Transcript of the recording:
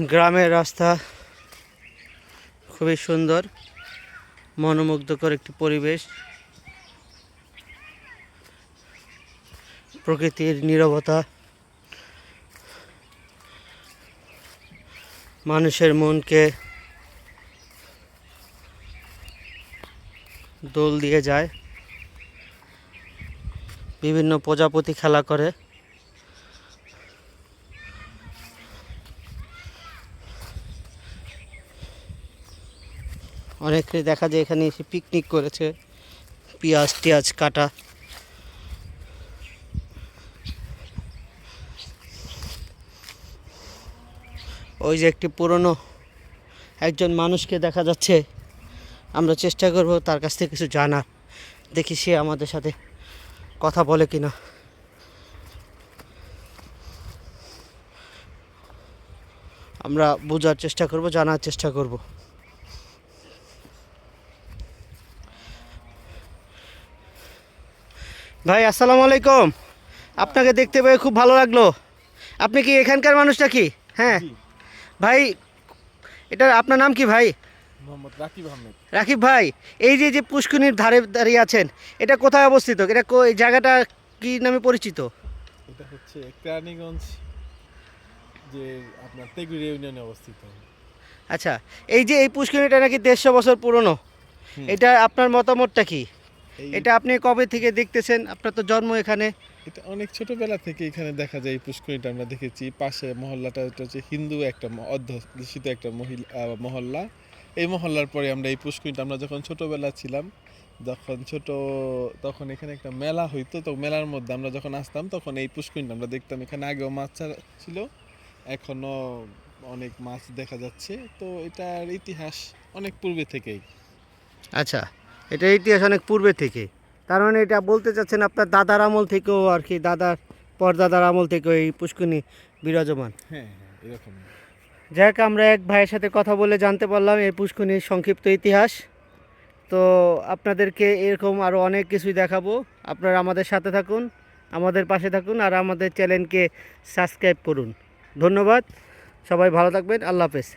গ্রামের রাস্তা খুবই সুন্দর, মনোমুগ্ধকর একটি পরিবেশ, প্রকৃতির নীরবতা মানুষের মনকে দোল দিয়ে যায়। বিভিন্ন প্রজাপতি খেলা করে। অনেকে দেখা যায় এখানে এসে পিকনিক করেছে, পেঁয়াজ টিয়াজ কাটা। ওই যে একটি পুরনো একজন মানুষকে দেখা যাচ্ছে, আমরা চেষ্টা করব তার কাছ থেকে কিছু জানার, দেখি সে আমাদের সাথে কথা বলে কিনা। আমরা বোঝার চেষ্টা করব, জানার চেষ্টা করব। ভাই আসসালামু আলাইকুম, আপনাকে দেখতে পেয়ে খুব ভালো লাগলো। আপনি কি এখানকার মানুষ নাকি? হ্যাঁ ভাই, এটা আপনার নাম কি ভাই? মোহাম্মদ রাকিব আহমেদ। রাকিব ভাই, এই যে যে পুষ্করিণীর ধারে দাঁড়িয়ে আছেন, এটা কোথায় অবস্থিত? এটা এই জায়গাটা কি নামে পরিচিত? এটা হচ্ছে কেরানীগঞ্জ, যে আপনার তেগুড়ি ইউনিয়নে অবস্থিত। আচ্ছা, এই যে এই পুষ্করিণীটা নাকি 150 বছর পুরনো, এটা আপনার মতামতটা কি? এটা আপনি কবে থেকে দেখতেছেন? আপনার তো জন্ম এখানে। এটা অনেক ছোটবেলা থেকে এখানে দেখা যায়। এই পুষ্করিণীটা আমরা দেখেছি। পাশে মহল্লাটা, এটা হচ্ছে হিন্দু একটা অধ্যুষিত একটা মহল্লা। এই মহল্লার পরে আমরা এই পুষ্করিণীটা, আমরা যখন ছোটবেলা ছিলাম, তখন এখানে একটা মেলা হইতো। তো মেলার মধ্যে আমরা যখন আসতাম, তখন এই পুষ্করিণীটা আমরা দেখতাম। এখানে আগেও মাছ ছিল, এখনো অনেক মাছ দেখা যাচ্ছে। তো এটার ইতিহাস অনেক পূর্বে থেকেই। আচ্ছা, এটা ইতিহাস অনেক পূর্বে থেকে, তার মানে এটা বলতে চাচ্ছেন আপনার দাদার আমল থেকেও আর কি, দাদার পরদাদার আমল থেকেও এই পুষ্করিণী বিরাজমান। হ্যাঁ হ্যাঁ, এরকম। যাক, আমরা এক ভাইয়ের সাথে কথা বলে জানতে পারলাম এই পুষ্করিণীর সংক্ষিপ্ত ইতিহাস। তো আপনাদেরকে এরকম আরও অনেক কিছুই দেখাবো। আপনারা আমাদের সাথে থাকুন, আমাদের পাশে থাকুন, আর আমাদের চ্যানেলকে সাবস্ক্রাইব করুন। ধন্যবাদ, সবাই ভালো থাকবেন। আল্লাহ হাফেজ।